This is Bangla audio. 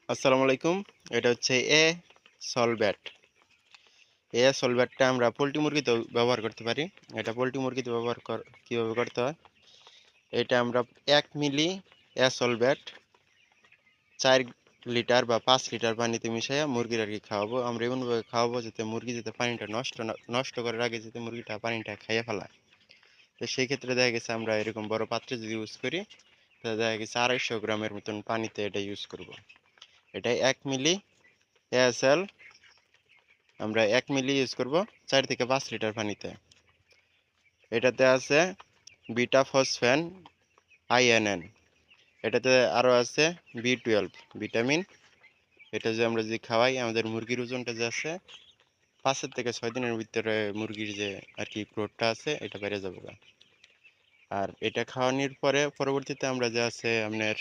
আসসালামু আলাইকুম। এটা হচ্ছে সলভ্যাট। সলভ্যাটটা আমরা পোল্ট্রি মুরগিতেও ব্যবহার করতে পারি। এটা পোল্ট্রি মুরগিতে কিভাবে করতে হয়? এটা আমরা ১ মিলি সলভ্যাট ৪ লিটার বা ৫ লিটার পানিতে মিশাইয়া মুরগির আরকি খাওয়াবো। আমরা এমনভাবে খাওয়াবো যাতে মুরগি যাতে পানিটা নষ্ট করার আগে যাতে মুরগিটা পানিটা খাইয়া ফেলায়। তো সেই ক্ষেত্রে দেখা গেছে আমরা এরকম বড় পাত্রে যদি ইউজ করি, তাহলে দেখা গেছে ২৫০ গ্রামের মতন পানিতে এটা ইউজ করব। এটা ১ মিলি এএসএল আমরা ১ মিলি ইউজ করব ৪ থেকে ৫ লিটার পানিতে। এটাতে আছে বিটা ফসফেন আইএনএন। এটাতে আরও আছে বি12 ভিটামিন। এটা যে আমরা যদি খাওয়াই আমাদের মুরগির ওজনটা যে আছে ৫ থেকে ৬ দিনের ভিতরে মুরগির যে আর কি গ্রোথটা আছে এটা বেড়ে যাবে। আর এটা খাওয়ানোর পরে পরবর্তীতে আমরা যে আছে আপনার